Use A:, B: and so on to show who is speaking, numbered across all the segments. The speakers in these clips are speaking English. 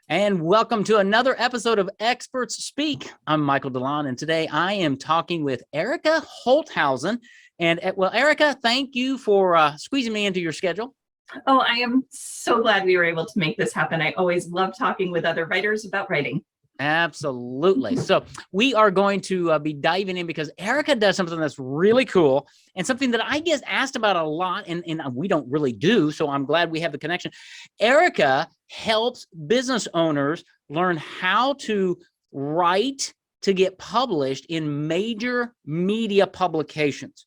A: And welcome to another episode of Experts Speak. I'm Michael DeLon, and today I am talking with Erica Holthausen. And well, Erica, thank you for squeezing me into your schedule.
B: Oh, I am so glad we were able to make this happen. I always love talking with other writers about writing.
A: Absolutely. So we are going to be diving in because Erica does something that's really cool and something that I get asked about a lot, and we don't really do. So I'm glad we have the connection. Erica helps business owners learn how to write to get published in major media publications.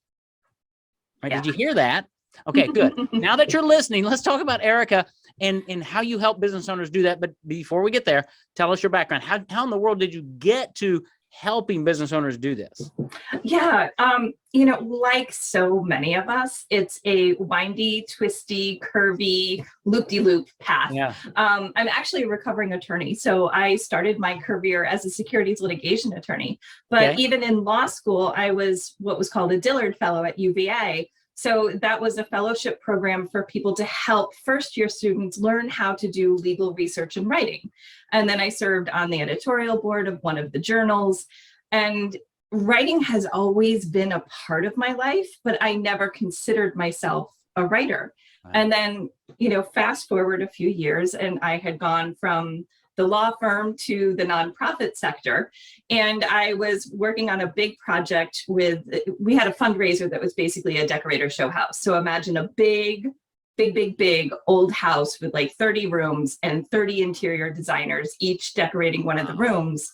A: Right? Yeah. Did you hear that? Okay, good. Now that you're listening, let's talk about Erica and how you help business owners do that. But before we get there, tell us your background. How in the world did you get to helping business owners do this?
B: Yeah, like so many of us, it's a windy, twisty, curvy, loop-de-loop path.
A: Yeah.
B: I'm actually a recovering attorney. So I started my career as a securities litigation attorney. But even in law school, I was what was called a Dillard Fellow at UVA. So that was a fellowship program for people to help first-year students learn how to do legal research and writing. And then I served on the editorial board of one of the journals. And writing has always been a part of my life, but I never considered myself a writer. Wow. And then, fast forward a few years, and I had gone from the law firm to the nonprofit sector. And I was working on a big project we had a fundraiser that was basically a decorator show house. So imagine a big old house with like 30 rooms and 30 interior designers, each decorating one of the rooms.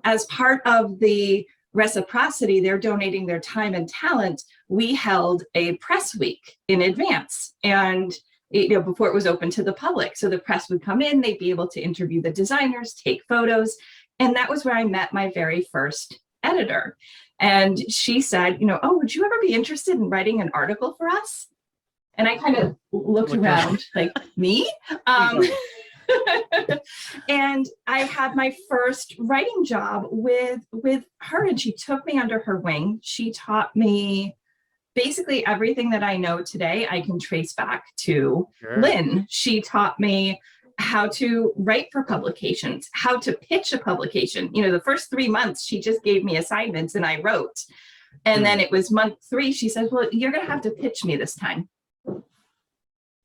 B: As part of the reciprocity, they're donating their time and talent. We held a press week in advance. And before it was open to the public. So the press would come in, they'd be able to interview the designers, take photos. And that was where I met my very first editor. And she said, oh, would you ever be interested in writing an article for us? And I kind of looked around like, me? And I had my first writing job with her, and she took me under her wing. She taught me basically everything that I know today. I can trace back to Lynn. She taught me how to write for publications, how to pitch a publication. The first 3 months, she just gave me assignments and I wrote. And then it was month 3, she said, well, you're going to have to pitch me this time.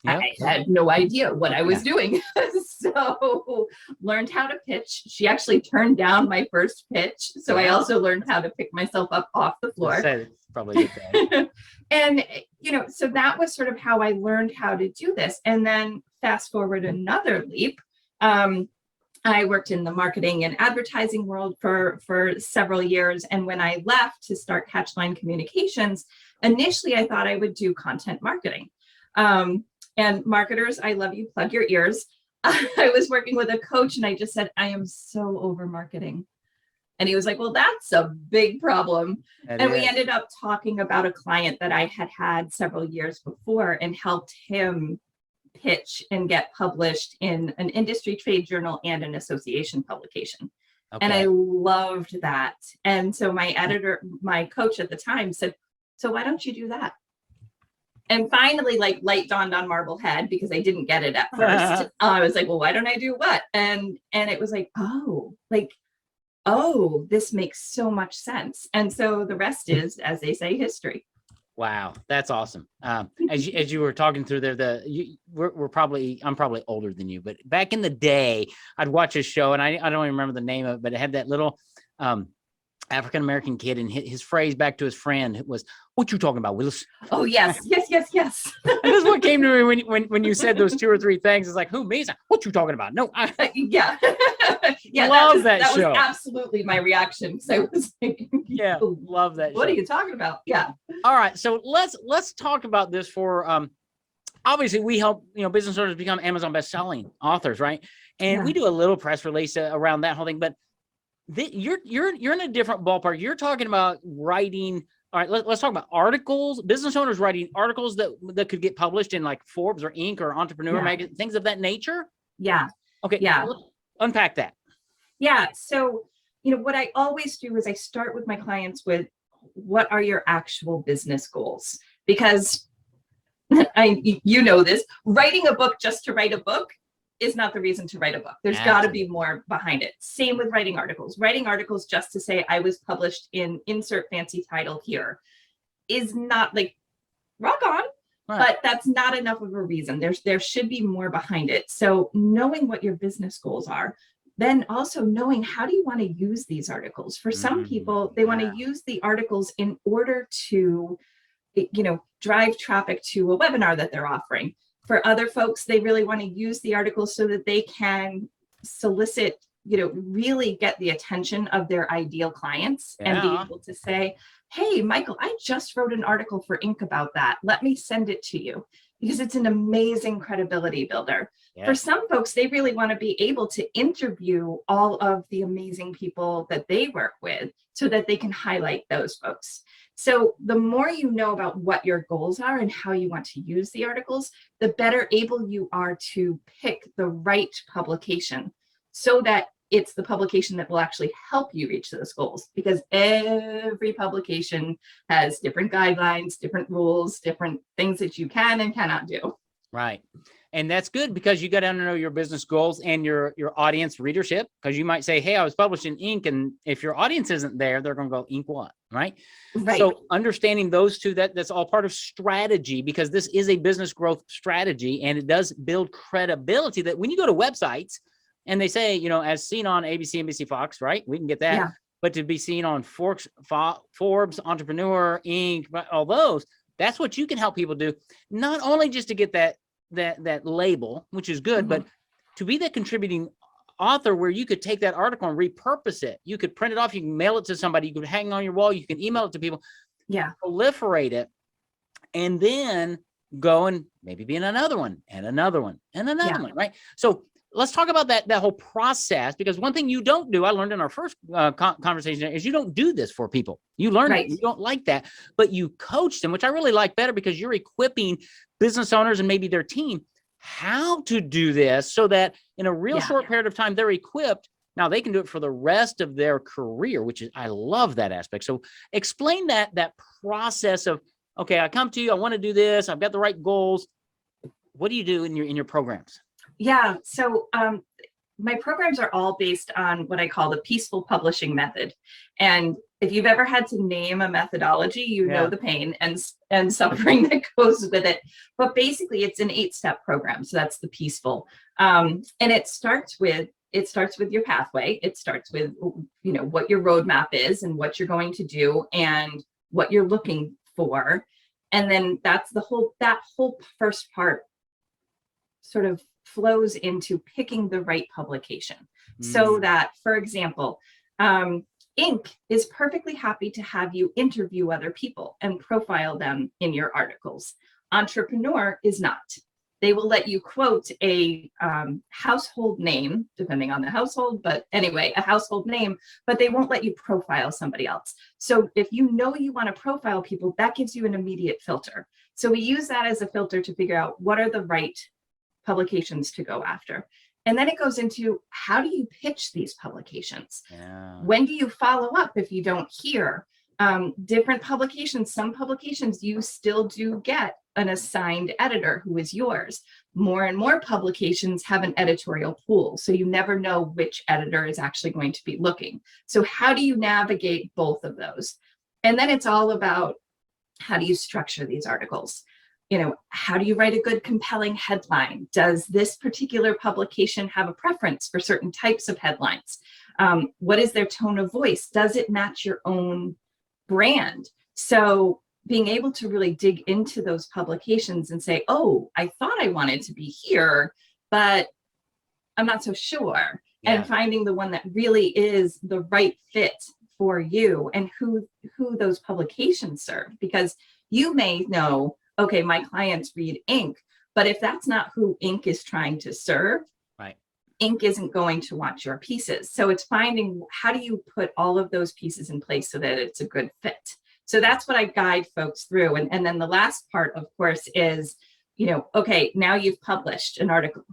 B: Yep. I had no idea what I was doing. So learned how to pitch. She actually turned down my first pitch. So I also learned how to pick myself up off the floor.
A: Probably good.
B: And, so that was sort of how I learned how to do this. And then fast forward another leap. I worked in the marketing and advertising world for several years. And when I left to start Catchline Communications, initially I thought I would do content marketing. And marketers, I love you, plug your ears. I was working with a coach and I just said, I am so over marketing. And he was like, well, that's a big problem. We ended up talking about a client that I had several years before and helped him pitch and get published in an industry trade journal and an association publication. Okay. And I loved that. And so my coach at the time said, so why don't you do that? And finally, light dawned on Marblehead because I didn't get it at first. I was like, well, why don't I do what? And it was like, oh, this makes so much sense. And so the rest is, as they say, history.
A: Wow, that's awesome. As you were talking through there, I'm probably older than you, but back in the day, I'd watch a show, and I don't even remember the name of it, but it had that little African-American kid, and his phrase back to his friend was, what you talking about, Willis?
B: Oh, yes. Yes.
A: And this is what came to me when you said those 2 or 3 things. It's like, who, me? It's like, what you talking about? No.
B: Yeah. Yeah.
A: Love that show.
B: That was absolutely my reaction. So I was like,
A: yeah, love that show.
B: What are you talking about? Yeah.
A: All right. So let's talk about this for, obviously we help, business owners become Amazon best-selling authors, right? And we do a little press release around that whole thing, but you're in a different ballpark. You're talking about writing. All right, let's talk about articles. Business owners writing articles that could get published in like Forbes or Inc. or Entrepreneur magazine, things of that nature.
B: Yeah.
A: Okay. Yeah. Unpack that.
B: Yeah. So, what I always do is I start with my clients with, what are your actual business goals? Because this, writing a book just to write a book is not the reason to write a book. There's got to be more behind it. Same with writing articles. Writing articles just to say I was published in insert fancy title here is not like rock on, but that's not enough of a reason. There should be more behind it. So knowing what your business goals are, then also knowing how do you want to use these articles. For some people, they want to use the articles in order to, drive traffic to a webinar that they're offering. For other folks, they really want to use the articles so that they can solicit, really get the attention of their ideal clients and be able to say, hey, Michael, I just wrote an article for Inc. about that. Let me send it to you, because it's an amazing credibility builder. Yeah. For some folks, they really want to be able to interview all of the amazing people that they work with so that they can highlight those folks. So the more you know about what your goals are and how you want to use the articles, the better able you are to pick the right publication so that it's the publication that will actually help you reach those goals, because every publication has different guidelines, different rules, different things that you can and cannot do.
A: Right. And that's good, because you got to know your business goals and your audience readership, because you might say, hey, I was published in Inc. And if your audience isn't there, they're going to go, Inc. what? Right. So understanding those two, that's all part of strategy, because this is a business growth strategy, and it does build credibility that when you go to websites and they say, as seen on ABC, NBC, Fox, right? We can get that. Yeah. But to be seen on Forbes, Entrepreneur, Inc., all those, that's what you can help people do. Not only just to get that label, which is good, but to be that contributing author where you could take that article and repurpose it. You could print it off, you can mail it to somebody, you could hang it on your wall, you can email it to people, proliferate it, and then go and maybe be in another one and another one and another one, right? So let's talk about that whole process, because one thing you don't do, I learned in our first conversation, is you don't do this for people. You learn it, you don't like that, but you coach them, which I really like better, because you're equipping business owners and maybe their team how to do this so that in a real short period of time, they're equipped. Now they can do it for the rest of their career, which is, I love that aspect. So explain that process of, okay, I come to you, I want to do this, I've got the right goals. What do you do in your programs?
B: Yeah. So my programs are all based on what I call the peaceful publishing method. And if you've ever had to name a methodology, you know the pain and suffering that goes with it. But basically, it's an 8-step program. So that's the peaceful. And it starts with your pathway. It starts with, what your roadmap is and what you're going to do and what you're looking for. And then that whole first part sort of flows into picking the right publication. So that, for example, Inc. is perfectly happy to have you interview other people and profile them in your articles. Entrepreneur is not. They will let you quote a household name, depending on the household, but anyway, a household name, but they won't let you profile somebody else. So if you want to profile people, that gives you an immediate filter. So we use that as a filter to figure out what are the right publications to go after. And then it goes into, how do you pitch these publications? When do you follow up if you don't hear? Different publications, some publications you still do get an assigned editor who is yours. More and more publications have an editorial pool, so you never know which editor is actually going to be looking. So how do you navigate both of those? And then it's all about, how do you structure these articles? How do you write a good, compelling headline? Does this particular publication have a preference for certain types of headlines? What is their tone of voice? Does it match your own brand? So being able to really dig into those publications and say, oh, I thought I wanted to be here, but I'm not so sure. And finding the one that really is the right fit for you and who those publications serve. Because you may know, okay, my clients read Inc., but if that's not who Inc. is trying to serve, Inc. isn't going to want your pieces. So it's finding, how do you put all of those pieces in place so that it's a good fit? So that's what I guide folks through. And then the last part, of course, is, okay, now you've published an article.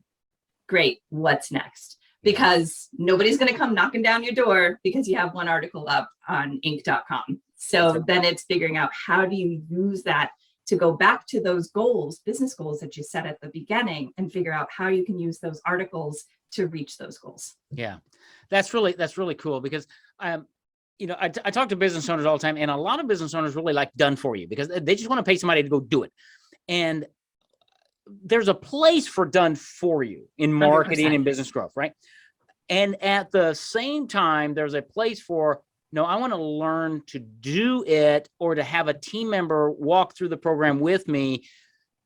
B: Great, what's next? Because nobody's going to come knocking down your door because you have one article up on Inc.com. So then it's figuring out, how do you use that to go back to those goals, business goals that you set at the beginning, and figure out how you can use those articles to reach those goals.
A: Yeah, that's really cool because I talk to business owners all the time, and a lot of business owners really like done for you because they just want to pay somebody to go do it. And there's a place for done for you in marketing
B: 100%.
A: and business growth, right? And at the same time, there's a place for, no, I want to learn to do it, or to have a team member walk through the program with me,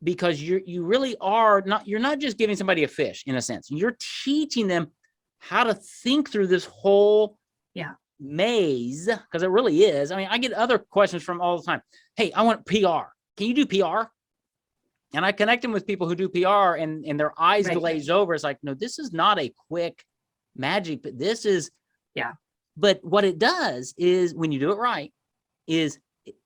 A: because you really are not, you're not just giving somebody a fish in a sense. You're teaching them how to think through this whole maze, because it really is. I mean, I get other questions from all the time. Hey, I want PR. Can you do PR? And I connect them with people who do PR, and their eyes glaze over. It's like, no, this is not a quick magic, but this is, but what it does is, when you do it right, is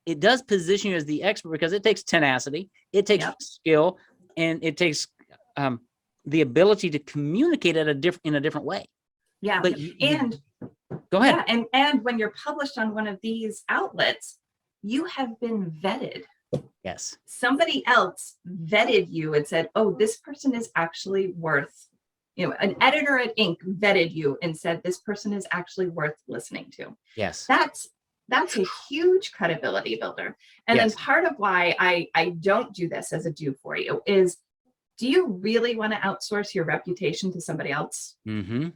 A: it does position you as the expert, because it takes tenacity, it takes skill, and it takes the ability to communicate in a different way.
B: Yeah.
A: But go ahead.
B: Yeah, and when you're published on one of these outlets, you have been vetted.
A: Yes.
B: Somebody else vetted you and said, oh, this person is actually worth, an editor at Inc. vetted you and said, this person is actually worth listening to.
A: Yes.
B: That's a huge credibility builder. And then part of why I don't do this as a do for you is, do you really want to outsource your reputation to somebody else?
A: Mm-hmm.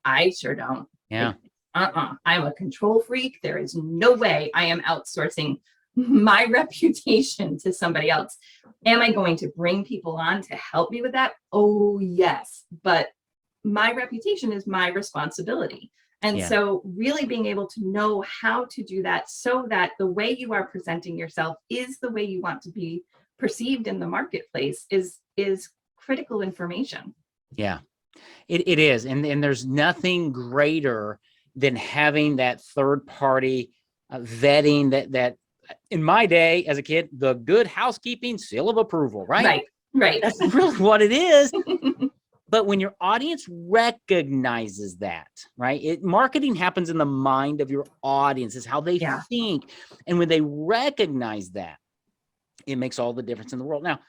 B: I sure don't.
A: Yeah.
B: I'm a control freak. There is no way I am outsourcing my reputation to somebody else. Am I going to bring people on to help me with that? Oh, yes. But my reputation is my responsibility. And so really being able to know how to do that, so that the way you are presenting yourself is the way you want to be perceived in the marketplace is critical information.
A: Yeah, it is. And there's nothing greater than having that third party vetting that in my day as a kid, the good housekeeping seal of approval, right?
B: Right.
A: That's really what it is. But when your audience recognizes that, right? Marketing happens in the mind of your audience, is how they think. And when they recognize that, it makes all the difference in the world. Now,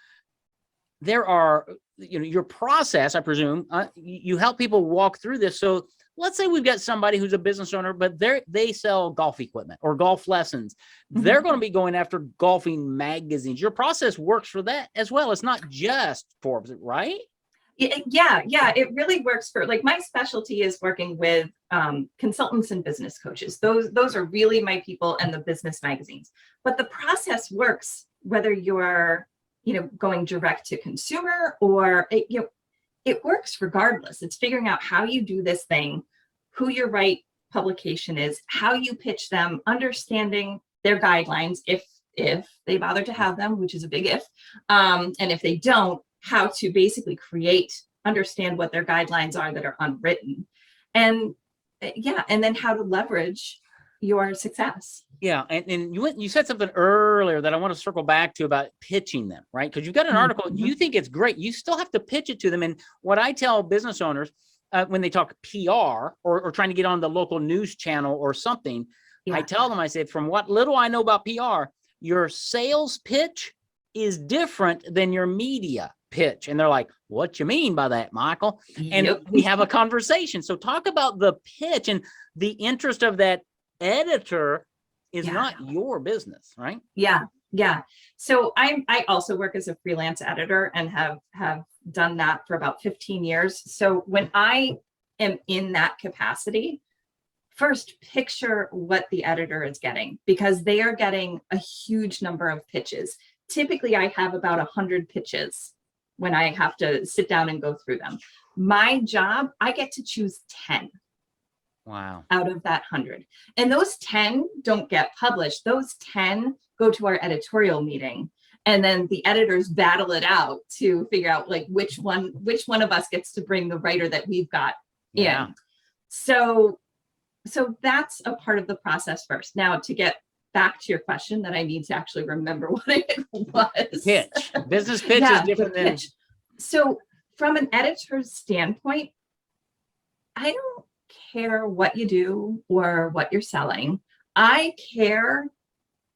A: there are, your process, I presume, you help people walk through this. So let's say we've got somebody who's a business owner, but they sell golf equipment or golf lessons. Mm-hmm. They're going to be going after golfing magazines. Your process works for that as well. It's not just Forbes, right?
B: Yeah. It really works for, like, my specialty is working with consultants and business coaches. Those are really my people, and the business magazines. But the process works whether you're, going direct to consumer, or it works regardless. It's figuring out how you do this thing, who your right publication is, how you pitch them, understanding their guidelines, if they bother to have them, which is a big if, and if they don't, how to basically understand what their guidelines are that are unwritten, and then how to leverage your success.
A: Yeah, and you said something earlier that I want to circle back to about pitching them, right? Because you've got an article, you think it's great, you still have to pitch it to them. And what I tell business owners when they talk PR or trying to get on the local news channel or something, I tell them, I say, from what little I know about PR, your sales pitch is different than your media pitch. And they're like, what you mean by that, Michael? And we have a conversation. So talk about the pitch, and the interest of that editor is not your business, right? Yeah.
B: So I also work as a freelance editor and have done that for about 15 years. So when I am in that capacity, first picture what the editor is getting, because they are getting a huge number of pitches. Typically, I have about 100 pitches when I have to sit down and go through them. My job, I get to choose 10.
A: Wow.
B: Out of that 100. And those 10 don't get published. Those 10 go to our editorial meeting. And then the editors battle it out to figure out, like, which one of us gets to bring the writer that we've got in. So that's a part of the process first. Now, to get back to your question, that I need to actually remember what it was.
A: Pitch. Business pitch is different than pitch.
B: So from an editor's standpoint, I don't care what you do or what you're selling. I care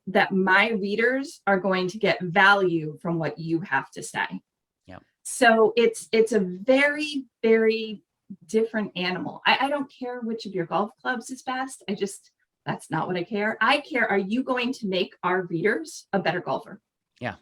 B: that my readers are going to get value from what you have to say.
A: Yeah.
B: So it's a very, very different animal. I don't care which of your golf clubs is best. That's not what I care. I care, are you going to make our readers a better golfer?
A: Yeah,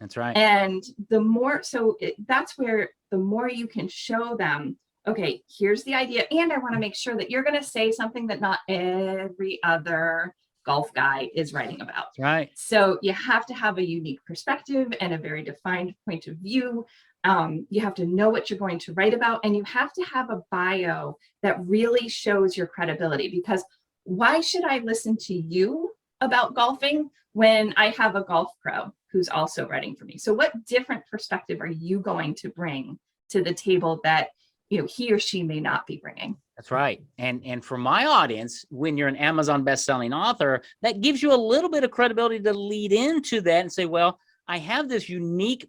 A: that's right.
B: And that's where the more you can show them, okay, here's the idea. And I want to make sure that you're going to say something that not every other golf guy is writing about.
A: Right.
B: So you have to have a unique perspective and a very defined point of view. You have to know what you're going to write about, and you have to have a bio that really shows your credibility, because why should I listen to you about golfing when I have a golf pro who's also writing for me? So what different perspective are you going to bring to the table that, you know, he or she may not be bringing?
A: That's right. And for my audience, when you're an Amazon best-selling author, that gives you a little bit of credibility to lead into that and say, well, I have this unique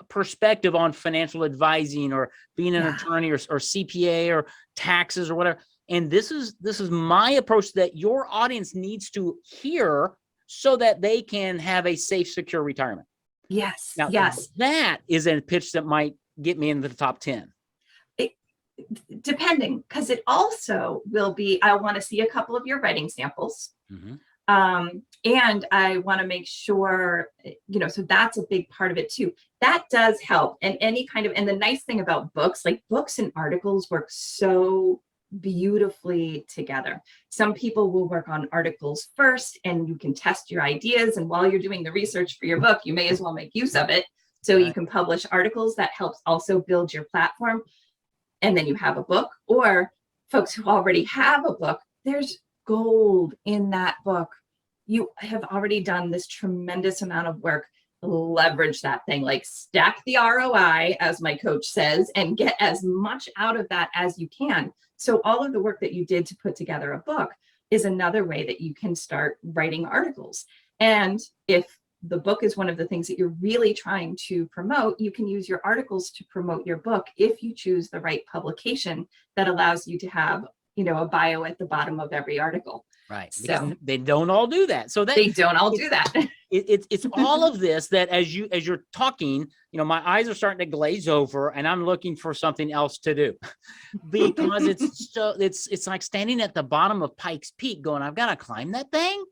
A: perspective on financial advising or being an attorney or CPA or taxes or whatever. And this is my approach that your audience needs to hear so that they can have a safe, secure retirement.
B: Yes.
A: Now,
B: yes.
A: That is a pitch that might get me into the top 10.
B: Depending, because it also will be, I want to see a couple of your writing samples.
A: Mm-hmm.
B: And I want to make sure, you know, so that's a big part of it too. That does help. And and the nice thing about books, like books and articles, work so beautifully together. Some people will work on articles first, and you can test your ideas. And while you're doing the research for your book, you may as well make use of it. So you can publish articles. That helps also build your platform. And then you have a book. Or folks who already have a book, there's gold in that book. You have already done this tremendous amount of work. Leverage that thing, like stack the ROI, as my coach says, and get as much out of that as you can. So all of the work that you did to put together a book is another way that you can start writing articles. And if the book is one of the things that you're really trying to promote, you can use your articles to promote your book if you choose the right publication that allows you to have, you know, a bio at the bottom of every article.
A: Right.
B: So
A: because they don't all do that. So that
B: they don't all do that.
A: It's all of this that as you're talking, you know, my eyes are starting to glaze over and I'm looking for something else to do because it's like standing at the bottom of Pikes Peak going, I've got to climb that thing.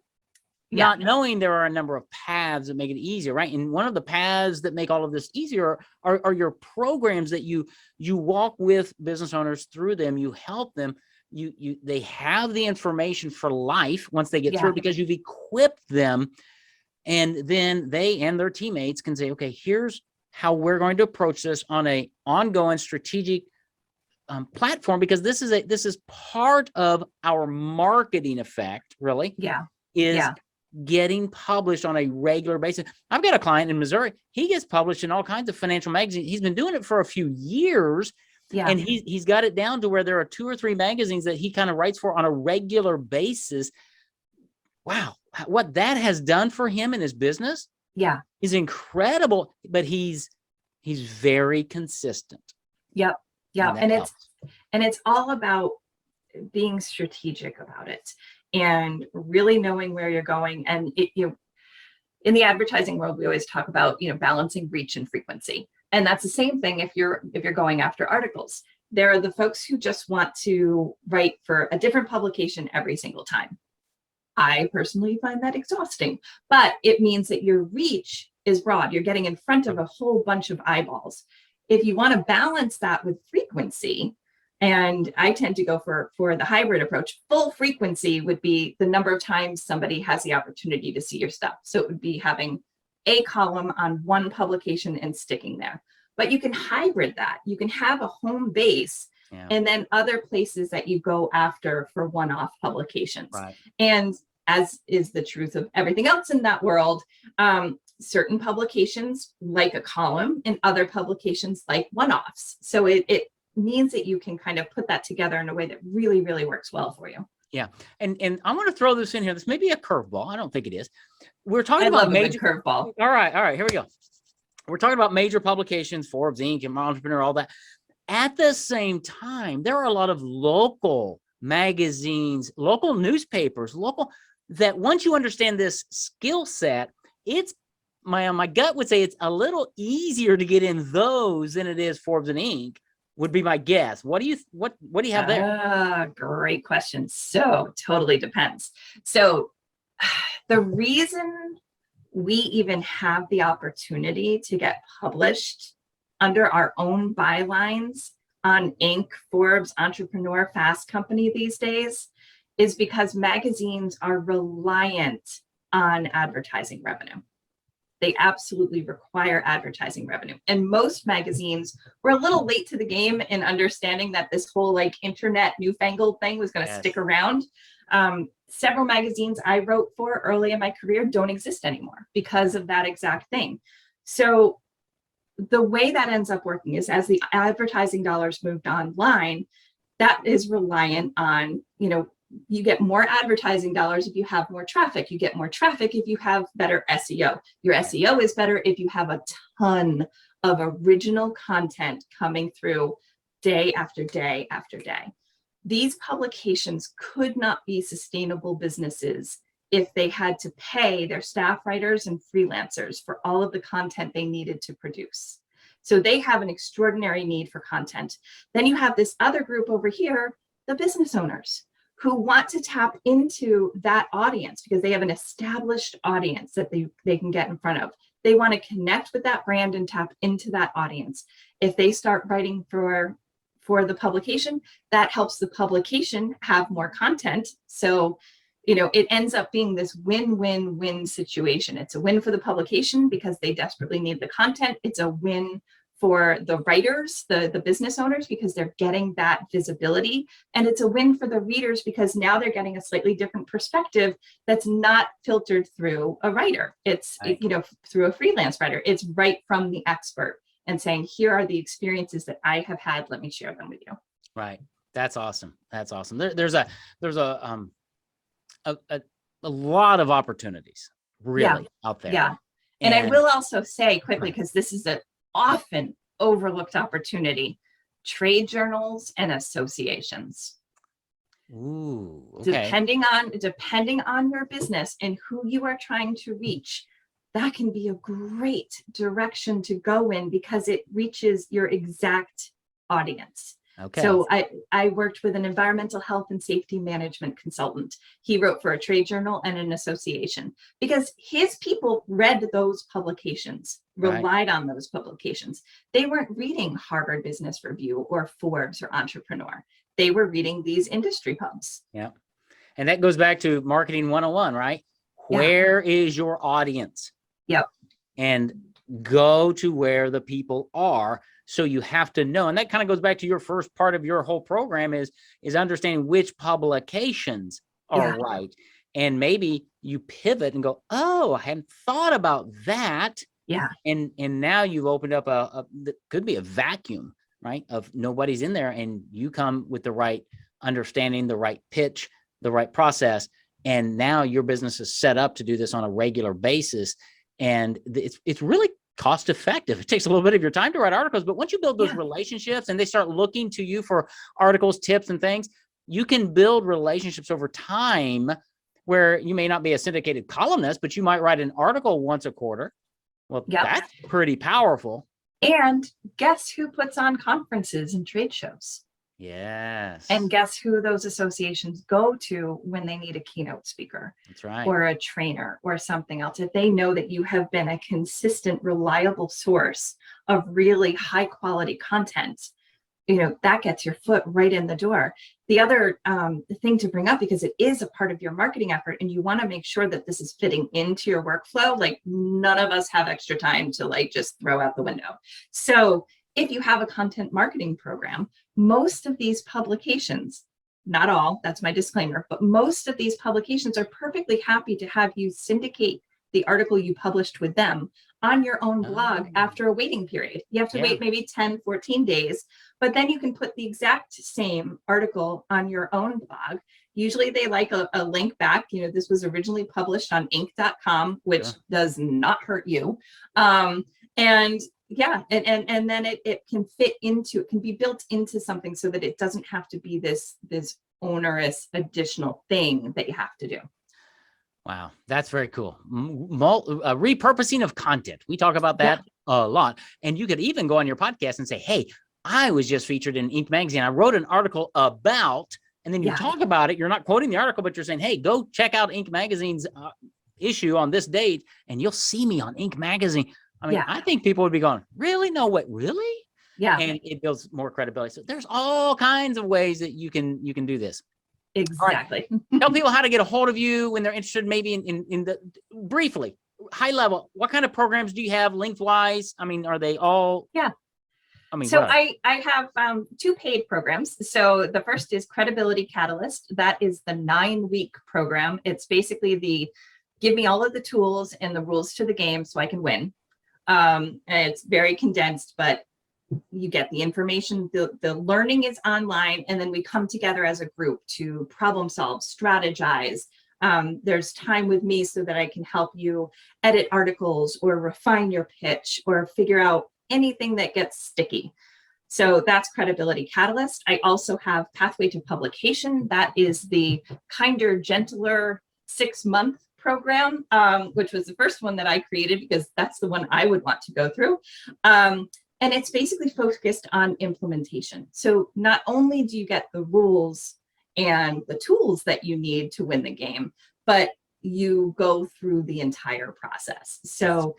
A: Yeah. Not knowing there are a number of paths that make it easier, right? And one of the paths that make all of this easier are your programs that you walk with business owners through them, you help them. They have the information for life once they get through because you've equipped them, and then they and their teammates can say, okay, here's how we're going to approach this on a ongoing strategic platform, because this is part of our marketing effect, really. Getting published on a regular basis. I've got a client in Missouri. He gets published in all kinds of financial magazines. He's been doing it for a few years. Yeah. And he's got it down to where there are 2 or 3 magazines that he kind of writes for on a regular basis. Wow. What that has done for him in his business is incredible, but he's very consistent.
B: Yep. And it's all about being strategic about it and really knowing where you're going. And in the advertising world, we always talk about, you know, balancing reach and frequency. And that's the same thing if you're going after articles. There are the folks who just want to write for a different publication every single time. I personally find that exhausting, but it means that your reach is broad. You're getting in front of a whole bunch of eyeballs. If you want to balance that with frequency, and I tend to go for the hybrid approach, full frequency would be the number of times somebody has the opportunity to see your stuff. So it would be having a column on one publication and sticking there. But you can hybrid that. You can have a home base and then other places that you go after for one-off publications. Right. And as is the truth of everything else in that world, certain publications like a column and other publications like one-offs. So it means that you can kind of put that together in a way that really, really works well for you.
A: Yeah. And I'm going to throw this in here. This may be a curveball. I don't think it is. We're talking about
B: major curveball.
A: All right. Here we go. We're talking about major publications, Forbes, Inc., and Entrepreneur, all that. At the same time, there are a lot of local magazines, local newspapers, local that once you understand this skill set, it's my gut would say it's a little easier to get in those than it is Forbes and Inc. would be my guess. What do you have there?
B: Great question. So totally depends. So the reason we even have the opportunity to get published under our own bylines on Inc., Forbes, Entrepreneur, Fast Company these days is because magazines are reliant on advertising revenue. They absolutely require advertising revenue. And most magazines were a little late to the game in understanding that this whole like internet newfangled thing was going to stick around. Several magazines I wrote for early in my career don't exist anymore because of that exact thing. So the way that ends up working is as the advertising dollars moved online, that is reliant on, you get more advertising dollars if you have more traffic. You get more traffic if you have better SEO. Your SEO is better if you have a ton of original content coming through day after day after day. These publications could not be sustainable businesses if they had to pay their staff writers and freelancers for all of the content they needed to produce. So they have an extraordinary need for content. Then you have this other group over here, the business owners, who want to tap into that audience because they have an established audience that they can get in front of. They want to connect with that brand and tap into that audience. If they start writing for the publication, that helps the publication have more content. So, it ends up being this win-win-win situation. It's a win for the publication because they desperately need the content. It's a win for the writers, the business owners, because they're getting that visibility. And it's a win for the readers because now they're getting a slightly different perspective that's not filtered through a writer. It's, through a freelance writer. It's right from the expert and saying, here are the experiences that I have had. Let me share them with you.
A: Right. That's awesome. That's awesome. There's a lot of opportunities really out there.
B: Yeah. And I will also say quickly, because this is an often overlooked opportunity, trade journals and associations.
A: Ooh, okay.
B: Depending on your business and who you are trying to reach, that can be a great direction to go in because it reaches your exact audience.
A: Okay.
B: So I worked with an environmental health and safety management consultant. He wrote for a trade journal and an association because his people read those publications, relied on those publications. They weren't reading Harvard Business Review or Forbes or Entrepreneur. They were reading these industry pubs.
A: Yeah. And that goes back to marketing 101, right? Where is your audience?
B: Yep.
A: And go to where the people are. So you have to know, and that kind of goes back to your first part of your whole program is understanding which publications are right. And maybe you pivot and go, oh, I hadn't thought about that.
B: Yeah.
A: And now you've opened up that could be a vacuum, right? Of nobody's in there, and you come with the right understanding, the right pitch, the right process. And now your business is set up to do this on a regular basis. And it's really cost effective. It takes a little bit of your time to write articles, but once you build those relationships and they start looking to you for articles, tips, and things, you can build relationships over time where you may not be a syndicated columnist, but you might write an article once a quarter. Well, that's pretty powerful.
B: And guess who puts on conferences and trade shows?
A: Yes.
B: And guess who those associations go to when they need a keynote speaker?
A: That's right.
B: Or a trainer or something else. If they know that you have been a consistent, reliable source of really high quality content, that gets your foot right in the door. The other thing to bring up, because it is a part of your marketing effort and you want to make sure that this is fitting into your workflow, like none of us have extra time to like just throw out the window. So if you have a content marketing program, most of these publications, not all, that's my disclaimer, but most of these publications are perfectly happy to have you syndicate the article you published with them on your own blog after a waiting period. You have to wait maybe 10, 14 days, but then you can put the exact same article on your own blog. Usually they like a link back. This was originally published on inc.com, which does not hurt you. And then it can it can be built into something so that it doesn't have to be this onerous additional thing that you have to do.
A: Wow, that's very cool. Repurposing of content. We talk about that a lot. And you could even go on your podcast and say, hey, I was just featured in Inc. magazine. I wrote an article about, and then you talk about it. You're not quoting the article, but you're saying, hey, go check out Inc. magazine's issue on this date, and you'll see me on Inc. magazine. I mean, I think people would be going, really? No, what, really?
B: Yeah.
A: And it builds more credibility. So there's all kinds of ways that you can do this.
B: Exactly.
A: Right. Tell people how to get a hold of you when they're interested, maybe in the briefly, high level. What kind of programs do you have lengthwise? I mean, are they all?
B: Yeah.
A: I mean,
B: so I have 2 paid programs. So the first is Credibility Catalyst. That is the 9-week program. It's basically give me all of the tools and the rules to the game so I can win. And it's very condensed, but you get the information, the learning is online, and then we come together as a group to problem solve, strategize. There's time with me so that I can help you edit articles or refine your pitch or figure out anything that gets sticky. So that's Credibility Catalyst. I also have Pathway to Publication. That is the kinder, gentler 6-month program, which was the first one that I created because that's the one I would want to go through. And it's basically focused on implementation. So not only do you get the rules and the tools that you need to win the game, but you go through the entire process. So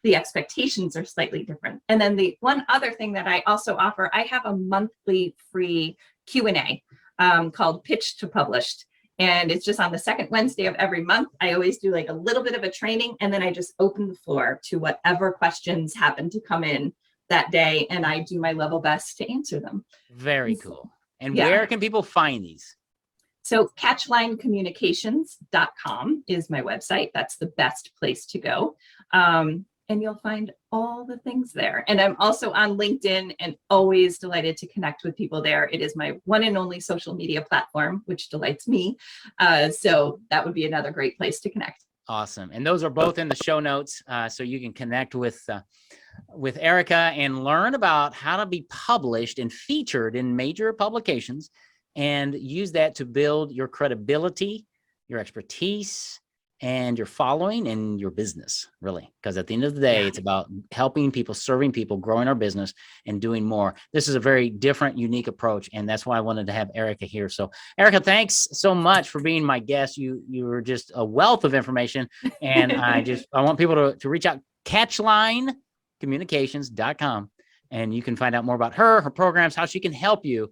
B: the expectations are slightly different. And then the one other thing that I also offer, I have a monthly free Q&A called Pitch to Published. And it's just on the second Wednesday of every month. I always do like a little bit of a training, and then I just open the floor to whatever questions happen to come in that day, and I do my level best to answer them.
A: Very cool. And where can people find these?
B: So catchlinecommunications.com is my website. That's the best place to go. And you'll find all the things there. And I'm also on LinkedIn and always delighted to connect with people there. It is my one and only social media platform, which delights me. So that would be another great place to connect.
A: Awesome. And those are both in the show notes. So you can connect with Erica and learn about how to be published and featured in major publications and use that to build your credibility, your expertise, and your following and your business, really. Because at the end of the day, it's about helping people, serving people, growing our business, and doing more. This is a very different, unique approach, and that's why I wanted to have Erica here. So, Erica, thanks so much for being my guest. You were just a wealth of information, and I want people to reach out, catchlinecommunications.com, and you can find out more about her programs, how she can help you.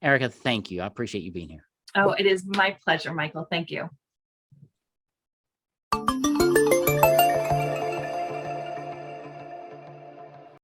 A: Erica, thank you. I appreciate you being here.
B: Oh, it is my pleasure, Michael. Thank you.